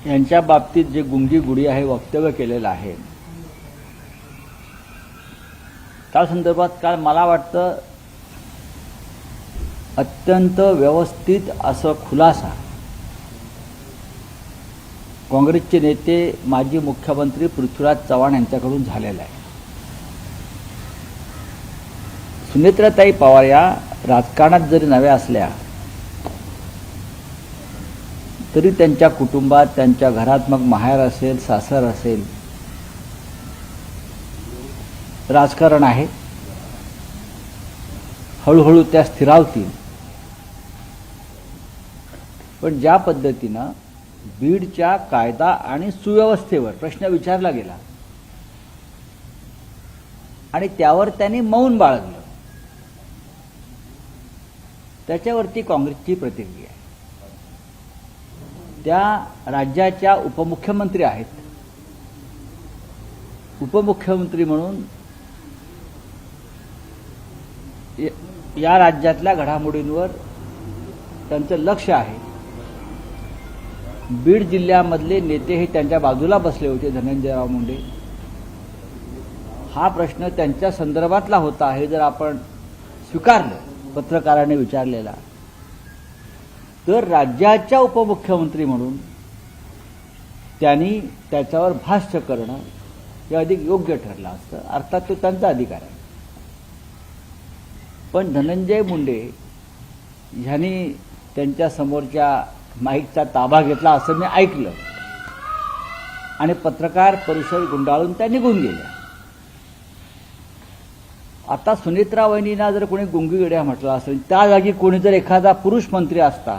यांच्या बाबतीत जे गुंगी गुडिया हे वक्तव्य केलेलं आहे त्या संदर्भात काल मला वाटतं अत्यंत व्यवस्थित असं खुलासा काँग्रेसचे नेते माजी मुख्यमंत्री पृथ्वीराज चव्हाण यांच्याकडून झालेला आहे। सुनेत्राताई पवार या राजकारणात जरी नव्या असल्या तरी त्यांच्या कुटुंबात त्यांच्या घरात मग माहेर असेल सासर असेल राजकारण आहे। हळूहळू त्या स्थिरावतील, पण ज्या पद्धतीनं बीडच्या कायदा आणि सुव्यवस्थेवर प्रश्न विचारला गेला आणि त्यावर त्यांनी मौन बाळगलं त्याच्यावरती काँग्रेसची प्रतिक्रिया आहे। त्या राज्याच्या उपमुख्यमंत्री आहेत, उपमुख्यमंत्री म्हणून या राज्यातल्या घडामोडींवर त्यांचं लक्ष आहे। बीड जिल्ह्यामधले नेते हे त्यांच्या बाजूला बसले होते, धनंजयराव मुंडे। हा प्रश्न त्यांच्या संदर्भातला होता हे जर आपण स्वीकारलं पत्रकाराने विचारलेला तर राज्याच्या उपमुख्यमंत्री म्हणून त्यांनी त्याच्यावर भाष्य करणं हे अधिक योग्य ठरलं असतं। अर्थात तो त्यांचा अधिकार आहे, पण धनंजय मुंडे ह्यांनी त्यांच्या समोरच्या माईकचा ताबा घेतला असं मी ऐकलं आणि पत्रकार परिषद गुंडाळून त्या निघून गेल्या। आता सुनेत्रा वहिनींना जर कोणी गुंगीगड्या म्हटलं असेल, त्या जागी कोणी जर एखादा पुरुष मंत्री असता,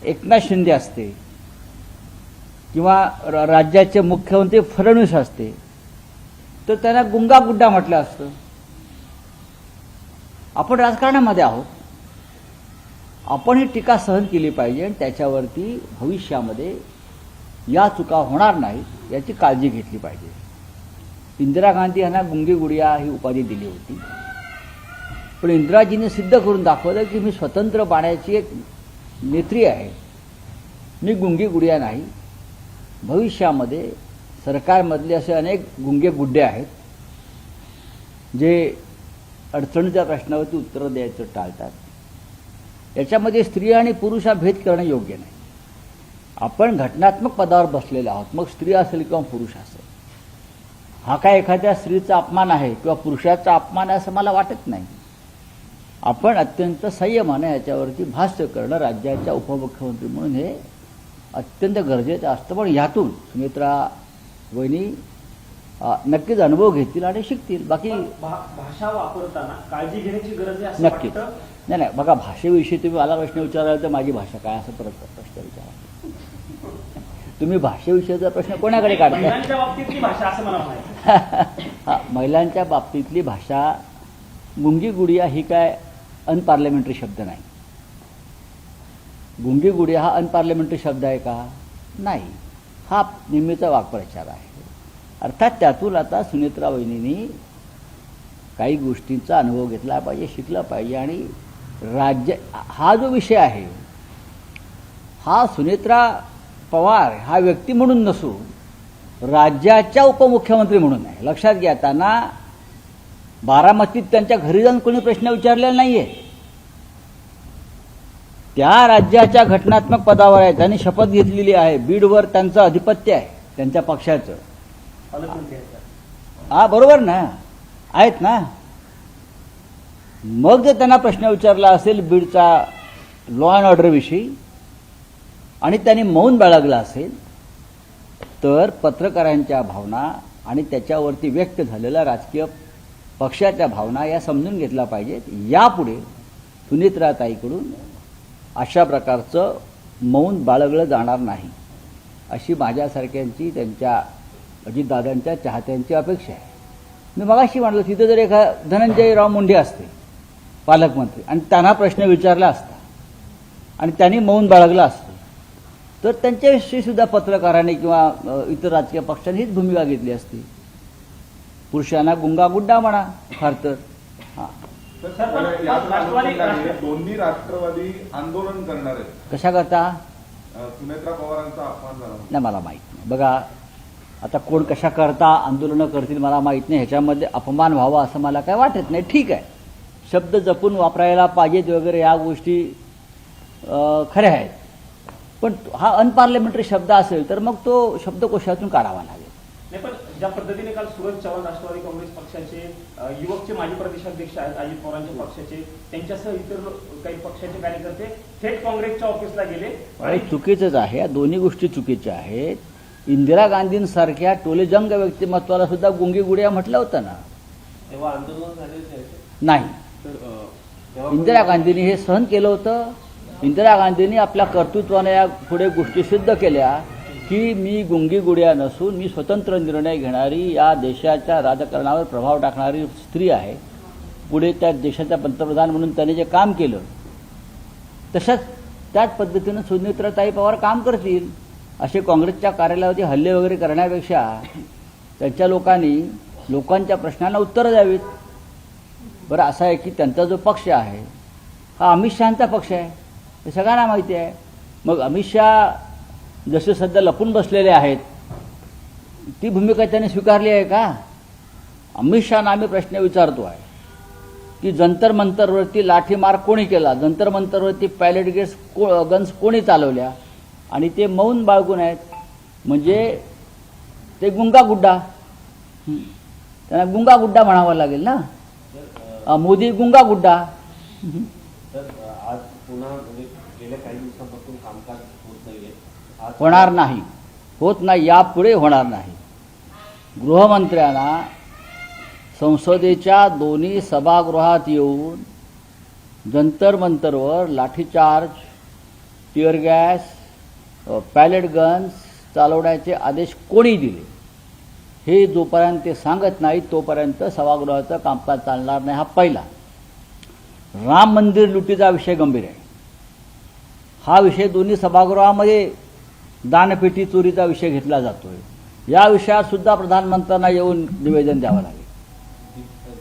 एकनाथ शिंदे असते किंवा राज्याचे मुख्यमंत्री फडणवीस असते तर त्यांना गुंगा गुड्डा म्हटलं असतं। आपण राजकारणामध्ये आहोत, आपण ही टीका सहन केली पाहिजे आणि त्याच्यावरती भविष्यामध्ये या चुका होणार नाहीत याची काळजी घेतली पाहिजे। इंदिरा गांधी यांना गुंगी गुडिया ही उपाधी दिली होती, पण इंदिराजींनी सिद्ध करून दाखवलं की मी स्वतंत्र पाण्याची एक नेत्री आहे, मी गुंगी गुडिया नाही। भविष्यामध्ये सरकारमधले असे अनेक गुंगे गुड्डे आहेत जे अडचणीच्या प्रश्नावरती उत्तरं द्यायचं टाळतात। याच्यामध्ये स्त्री आणि पुरुष हा भेद करणं योग्य नाही। आपण घटनात्मक पदावर बसलेले आहोत, मग स्त्री असेल किंवा पुरुष असेल। हा काय एखाद्या स्त्रीचा अपमान आहे किंवा पुरुषाचा अपमान आहे असं मला वाटत नाही। आपण अत्यंत संयमाने याच्यावरती भाष्य करणं राज्याच्या उपमुख्यमंत्री म्हणून हे अत्यंत गरजेचं असतं। पण यातून सुनेत्रा वहिनी नक्कीच अनुभव घेतील आणि शिकतील। बाकी भाषा वापरताना काळजी घेण्याची गरज आहे असं नक्कीच वाटतं? नाही, बघा भाषेविषयी तुम्ही मला प्रश्न विचाराल तर माझी भाषा काय असं परत प्रश्न विचारा। तुम्ही भाषेविषयीचा प्रश्न कोणाकडे काढताय? महिलांच्या बाबतीतली भाषा असं मला म्हणायचं। हा, महिलांच्या बाबतीतली भाषा गुंगी गुडिया ही काय अनपार्लमेंटरी शब्द नाही। गुंगी गुडिया हा अनपार्लमेंटरी शब्द आहे का? नाही, हा नेहमीचा वाक्प्रचार आहे। अर्थात त्यातून आता सुनेत्रा वहिनींनी काही गोष्टींचा अनुभव घेतला पाहिजे, शिकला पाहिजे आणि राज्य हा जो विषय आहे हा सुनेत्रा पवार हा व्यक्ती म्हणून नसून राज्याच्या उपमुख्यमंत्री म्हणून आहे। लक्षात घ्या, त्यांना बारामतीत त्यांच्या घरी जाऊन कोणी प्रश्न विचारलेला नाहीये। त्या राज्याच्या घटनात्मक पदावर आहे, त्यांनी शपथ घेतलेली आहे। बीडवर त्यांचं आधिपत्य आहे, त्यांच्या पक्षाचं। हा बरोबर ना, आहेत ना। मग जर त्यांना प्रश्न विचारला असेल बीडचा लॉ अँड ऑर्डर विषयी आणि त्यांनी मौन बाळगला असेल तर पत्रकारांच्या भावना आणि त्याच्यावरती व्यक्त झालेल्या राजकीय पक्षाच्या भावना या समजून घेतल्या पाहिजेत। यापुढे सुनेत्राताईकडून अशा प्रकारचं मौन बाळगलं जाणार नाही अशी माझ्यासारख्यांची, त्यांच्या अजितदादांच्या चाहत्यांची अपेक्षा आहे। मी मगाशी म्हटलं तिथं जर धनंजयराव मुंडे असते पालकमंत्री आणि त्यांना प्रश्न विचारला असता आणि त्यांनी मौन बाळगलं असतं तर त्यांच्याविषयी सुद्धा पत्रकारांनी किंवा इतर राजकीय पक्षांनी हीच भूमिका घेतली असती। पुरुषांना गुंगा गुड्डा म्हणा फार तर। हां, दोन्ही राष्ट्रवादी आंदोलन करणार आहेत। कशा करता? सुनेत्रा पवारांचा अपमान झाला. नाही, मला माहीत नाही. बघा, आता कोण कशा करता आंदोलनं करतील मला माहीत नाही. ह्याच्यामध्ये अपमान व्हावा असं मला काय वाटत नाही. ठीक आहे, शब्द जपून वापरायला पाहिजेत वगैरे या गोष्टी खऱ्या आहेत. पण हा अनपार्लमेंटरी शब्द असेल तर मग तो शब्दकोशातून काढावा लागेल. नाही, पण ज्या पद्धतीने काल सूरज चव्हाण राष्ट्रवादी काँग्रेस पक्षाचे युवकचे माजी प्रदेशाध्यक्ष आहेत अजित पवारांच्या पक्षाचे, त्यांच्यासह इतर काही पक्षाचे कार्यकर्ते थेट काँग्रेसच्या ऑफिसला गेले. हे चुकीचंच आहे. या दोन्ही गोष्टी चुकीच्या आहेत. इंदिरा गांधींसारख्या टोलेजंग व्यक्तिमत्वाला सुद्धा गुंगी गुडिया म्हटलं होतं ना. तेव्हा आंदोलन झाले नाही, इंदिरा गांधींनी हे सहन केलं होतं. इंदिरा गांधींनी आपल्या कर्तृत्वाने या पुढे गोष्टी सिद्ध केल्या की मी गुंगी गुडिया नसून मी स्वतंत्र निर्णय घेणारी, या देशाच्या राजकारणावर प्रभाव टाकणारी स्त्री आहे. पुढे त्या देशाच्या पंतप्रधान म्हणून त्यांनी जे काम केलं तसंच त्याच पद्धतीनं सुनेत्राताई पवार काम करतील. असे काँग्रेसच्या कार्यालयावरती हल्ले वगैरे करण्यापेक्षा त्यांच्या लोकांनी लोकांच्या प्रश्नांना उत्तरं द्यावीत. बरं, असं आहे की त्यांचा जो पक्ष आहे हा अमित शहांचा पक्ष आहे, हे सगळ्यांना माहिती आहे. मग अमित शहा जसे सध्या लपून बसलेले आहेत ती भूमिका त्यांनी स्वीकारली आहे का? अमित शहांना आम्ही प्रश्न विचारतो आहे की जंतर मंतरवरती लाठीमार कोणी केला, जंतर मंतरवरती पॅलेट गन्स कोणी चालवल्या, आणि ते मौन बाळगून आहेत. म्हणजे ते गुंगागुड्डा, त्यांना गुंगागुड्डा म्हणावं लागेल ना. मोदी गुंगागुड्डा. तर आज पुन्हा म्हणजे गेल्या काही दिवसांपासून कामकाज होत नाहीये. आज होणार नाही, होत नाही, यापुढे होणार नाही. गृहमंत्र्यांना संसदेच्या दोन्ही सभागृहात येऊन जंतर मंतरवर लाठीचार्ज, टिअर गॅस, पॅलेट गन्स चालवण्याचे आदेश कोणी दिले हे जोपर्यंत ते सांगत नाही तोपर्यंत सभागृहाचं कामकाज चालणार नाही. हा पहिला. राम मंदिर लुटीचा विषय गंभीर आहे. हा विषय दोन्ही सभागृहामध्ये दानपेटी चोरीचा विषय घेतला जातोय. या विषयात सुद्धा प्रधानमंत्र्यांना येऊन निवेदन द्यावं लागेल.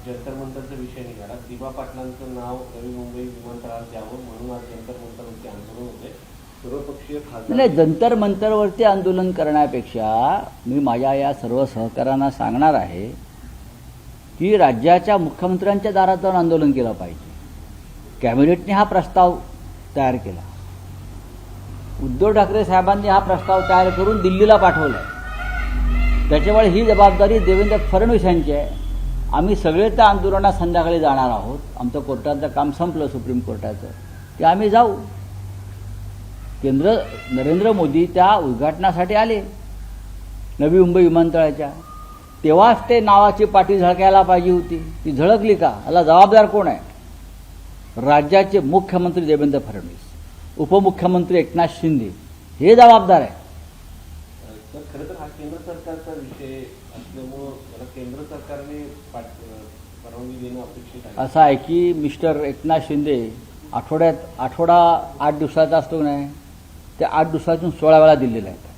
जंतर मंतरचा विषय निघाला. दिबा पाटलांचं नाव नवी मुंबई विमानतळावर द्यावं म्हणून आज जंतर मंतरवरती आंदोलन होते. सर्वपक्षीय खासदार नाही, जंतर मंतरवरती आंदोलन करण्यापेक्षा मी माझ्या या सर्व सहकाऱ्यांना सांगणार आहे की राज्याच्या मुख्यमंत्र्यांच्या दारात जाऊन आंदोलन केलं पाहिजे. कॅबिनेटने हा प्रस्ताव तयार केला. उद्धव ठाकरे साहेबांनी हा प्रस्ताव तयार करून दिल्लीला पाठवला. त्याच्यामुळे ही जबाबदारी देवेंद्र फडणवीस यांची आहे. आम्ही सगळे त्या आंदोलनात संध्याकाळी जाणार आहोत. आमचं कोर्टाचं काम संपलं, सुप्रीम कोर्टाचं, की आम्ही जाऊ. नरेंद्र मोदी त्या उद्घाटनासाठी आले नवी मुंबई विमानतळाच्या. तेव्हाच ते नावाची पाठी झळकायला पाहिजे होती. ती झळकली का? याला जबाबदार कोण आहे? राज्याचे मुख्यमंत्री देवेंद्र फडणवीस, उपमुख्यमंत्री एकनाथ शिंदे हे जबाबदार आहे. तर खरं तर हा केंद्र सरकारचा विषय असल्यामुळं मला केंद्र सरकारने परवानगी देणं अपेक्षित आहे. असं आहे की मिस्टर एकनाथ शिंदे आठवडा 8 दिवसाचा असतो की नाही, त्या 8 दिवसातून 16 वेळा दिल्लीला येतात.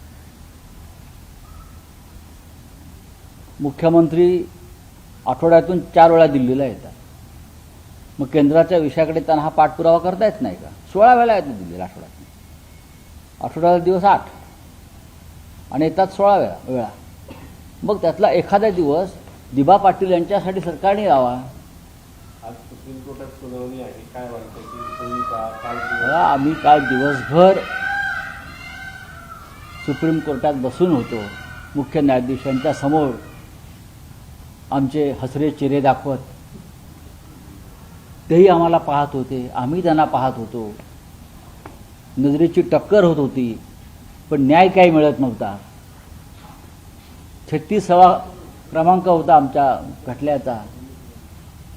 मुख्यमंत्री आठवड्यातून 4 वेळा दिल्लीला येतात. मग केंद्राच्या विषयाकडे त्यांना हा पाठपुरावा करता येत नाही का? 16 वेळा येतात दिल्लीला आठवड्यात. आठवड्याला दिवस 8 आणि येतात 16 वेळा. मग त्यातला एखादा दिवस दिबा पाटील यांच्यासाठी सरकारने यावा. आज सुप्रीम कोर्टात सुनावणी आहे. काय वाटतं की होईल का? काल आम्ही काल दिवसभर सुप्रीम कोर्टात बसून होतो. मुख्य न्यायाधीशांच्या समोर आमचे हसरे चेहरे दाखवत तेही आम्हाला पाहत होते, आम्ही त्यांना पाहत होतो. नजरेची टक्कर होत होती, पण न्याय काही मिळत नव्हता. 36वा क्रमांक होता आमच्या खटल्याचा.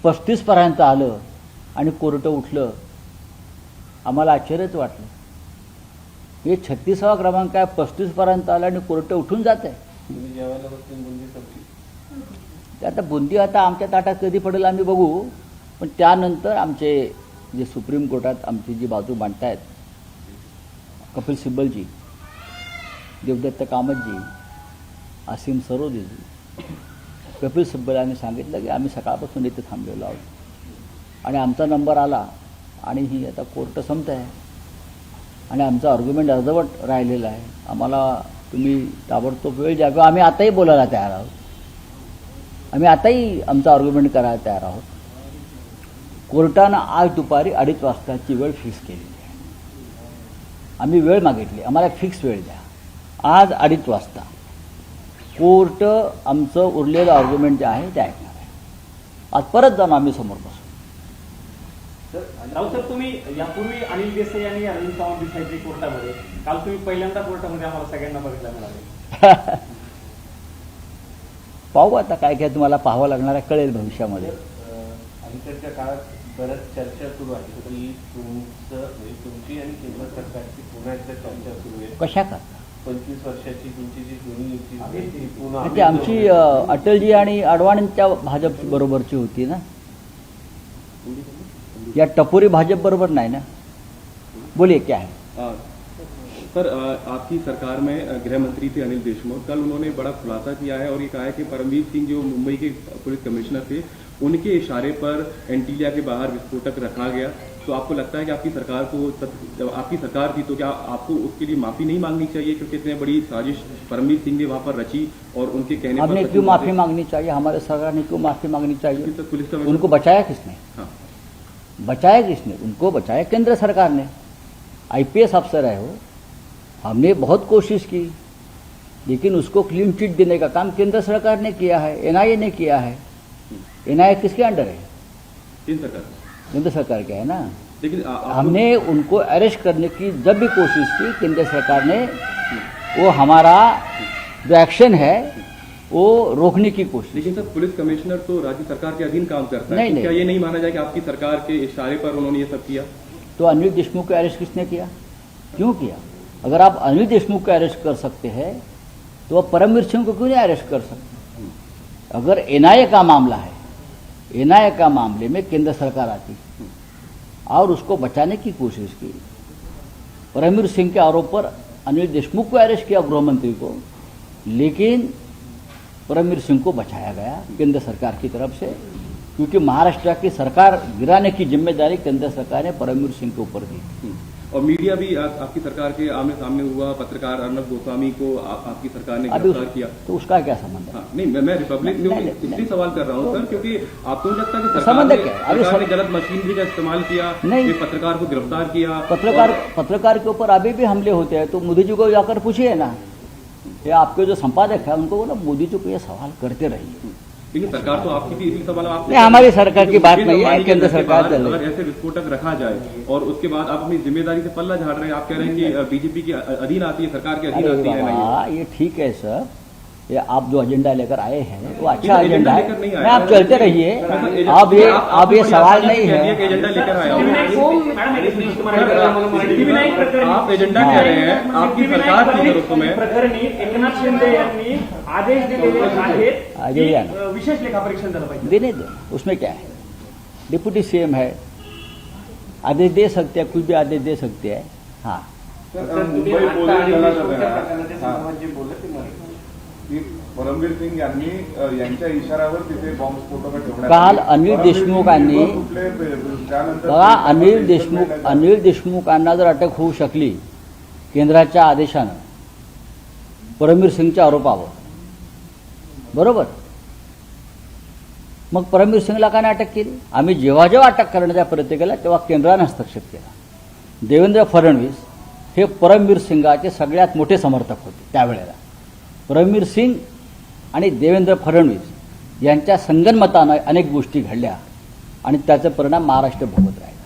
35 पर्यंत आलं आणि कोर्ट उठलं. आम्हाला आश्चर्यच वाटलं. हे 36वा क्रमांक आहे, 35 पर्यंत आलं आणि कोर्ट उठून जात आहे. तुम्ही जेवायला बसतील बुंदी संपली. ते आता बुंदी आता आमच्या ताटात कधी पडेल आम्ही बघू. पण त्यानंतर आमचे जे सुप्रीम कोर्टात आमची जी बाजू मांडतायत कपिल सिब्बलजी, देवदत्त कामतजी, असीम सरोदेजी, कपिल सिब्बल यांनी सांगितलं की आम्ही सकाळपासून इथे थांबलेलो आहोत आणि आमचा नंबर आला आणि ही आता कोर्ट संपत आहे. आणि आमचा आर्ग्युमेंट अर्धवट राहिलेला आहे. आम्हाला तुम्ही ताबडतोब वेळ द्या किंवा आम्ही आताही बोलायला तयार आहोत. आम्ही आताही आमचा आर्ग्युमेंट करायला तयार आहोत. कोर्टानं आज दुपारी 2:30 वाजताची वेळ फिक्स केलेली आहे. आम्ही वेळ मागितली, आम्हाला फिक्स वेळ द्या. आज 2:30 वाजता कोर्ट आमचं उरलेलं आर्ग्युमेंट जे आहे ते ऐकणार आहे. आज परत जाऊन आम्ही समोर बसू. राऊत साहेब, तुम्ही यापूर्वी अनिल देसाई आणि अरविंद सावंत दिसायचे कोर्टामध्ये. काल तुम्ही पहिल्यांदा कोर्टामध्ये आम्हाला सगळ्यांना बघायला मिळाले. पाहू आता काय काय तुम्हाला पाहावं लागणार आहे, कळेल भविष्यामध्ये. अलीकडच्या काळात बऱ्याच चर्चा सुरू आहे की तुमची आणि केंद्र सरकारची पुन्हा एकदा चर्चा सुरू आहे. कशा करता 25 वर्षाची तुमची जी जुनी युती होती ती पुन्हा ती आमची अटलजी आणि अडवाणींच्या भाजप बरोबरची होती ना. या टपोरी भाजप बरोबर नाही ना. बोलिए क्या है. सर, आपकी सरकार में गृह मंत्री थे अनिल देशमुख. कल उन्होंने बड़ा खुलासा किया है और ये कहा है कि परमवीर सिंह जो मुंबई के पुलिस कमिश्नर थे, उनके इशारे पर एंटीलिया के बाहर विस्फोटक रखा गया. तो आपको लगता है कि आपकी सरकार को, जब आपकी सरकार थी तो क्या आपको उसके लिए माफी नहीं मांगनी चाहिए, क्योंकि इतने बड़ी साजिश परमवीर सिंह ने वहां पर रची और उनके कहने हमने पर क्यों माफी मांगनी चाहिए, हमारे सरकार ने क्यों माफी मांगनी चाहिए. पुलिस का उनको बचाया किसने, हाँ. बचाया किसने. उनको बचाया केंद्र सरकार ने. आईपीएस अफसर है वो. हमने बहुत कोशिश की, लेकिन उसको क्लीन चिट देने का काम केंद्र सरकार ने किया है, एनआईए ने किया है. एनआईए किसके अंडर है, केंद्र सरकार. केंद्र सरकार के है ना. लेकिन हमने उनको अरेस्ट करने की जब भी कोशिश की, केंद्र सरकार ने वो हमारा जो एक्शन है वो रोकने की कोशिश. लेकिन सर, पुलिस कमिश्नर तो राज्य सरकार के अधीन काम करता है. नहीं, तो नहीं. क्या ये नहीं माना जाए कि आपकी सरकार के इशारे पर उन्होंने ये सब किया. तो अनिल देशमुख को अरेस्ट किसने किया, क्यों किया. अगर आप अनिल देशमुख को अरेस्ट कर सकते हैं तो आप परमवीर सिंह को क्यों नहीं अरेस्ट कर सकते. अगर एनआईए का मामला है, एनआईए का मामले में केंद्र सरकार आती और उसको बचाने की कोशिश की. परमवीर सिंह के आरोप पर अनिल देशमुख को अरेस्ट किया, गृहमंत्री को, लेकिन परमवीर सिंह को बचाया गया केंद्र सरकार की तरफ से, क्योंकि महाराष्ट्र की सरकार गिराने की जिम्मेदारी केंद्र सरकार ने परमवीर सिंह के ऊपर दी. और मीडिया भी आपकी सरकार के आमने सामने हुआ. पत्रकार अर्नब गोस्वामी को आपकी सरकार ने अभी गिरफ्तार किया. तो उसका क्या संबंध है. हाँ, नहीं, मैं रिपब्लिक न्यूज नहीं, इसलिए नहीं. सवाल कर रहा हूँ सर, क्योंकि आपको नहीं लगता कि संबंध सरकार क्या है? अभी ने गलत मशीनरी का इस्तेमाल किया, नहीं. एक पत्रकार को गिरफ्तार किया. पत्रकार के ऊपर अभी भी हमले होते हैं. तो मोदी जी को जाकर पूछिए ना, ये आपके जो संपादक है उनको बोला मोदी जी को ये सवाल करते रहिए. लेकिन सरकार तो आपकी थी, इसी सवाल आपसे. नहीं, हमारी सरकार की बात नहीं है, केंद्र सरकार चल रही है. अगर ऐसे विस्फोटक रखा जाए और उसके बाद आप अपनी जिम्मेदारी से पल्ला झाड़ रहे हैं. आप कह रहे हैं कि बीजेपी के अधीन आती है, सरकार के अधीन अरे आती है. बाबा, ये ठीक है सर, ये आप जो एजेंडा लेकर आए हैं वो अच्छा लेकिन एजेंडा लेकर नहीं है. आए. मैं आप चलते रहिए. अब ये सवाल नहीं है. एजेंडा लेकर आया हूँ. मॅडम, आप एजेंडा कह रहे हैं, आपकी सरकार थी सर उस समय. प्रकरणी एकनाथ शिंदे यांनी आदेश दिलेले आहेत आदेश की, द्या ना. विशेष लेखापरीक्षण झालं पाहिजे. देने दो, उसमें क्या है. डिप्टी सीएम है, आदेश दे सकते हैं, कुछ भी आदेश दे सकते हैं. हाँ, मुंबई पोलीस दलाचं जे बोलले ते मला की परमवीर सिंग यांनी यांच्या इशाऱ्यावर तिथे बॉम्ब स्फोटक ठेवण्यात काल आले. अनिल परमवीर देशमुखांनी- सिंग कुठले त्यानंतर बघा, अनिल देशमुखांना जर अटक होऊ शकली केंद्राच्या आदेशानं परमवीर सिंगच्या आरोपावर, बरोबर, मग परमवीर सिंगला का नाही अटक केली. आम्ही जेव्हा जेव्हा अटक करण्याचा प्रयत्न केला तेव्हा केंद्राने हस्तक्षेप केला. देवेंद्र फडणवीस हे परमवीर सिंगाचे सगळ्यात मोठे समर्थक होते त्यावेळेला. परमवीर सिंग आणि देवेंद्र फडणवीस यांच्या संगनमतानं अनेक गोष्टी घडल्या आणि त्याचे परिणाम महाराष्ट्र भोगत राहिले.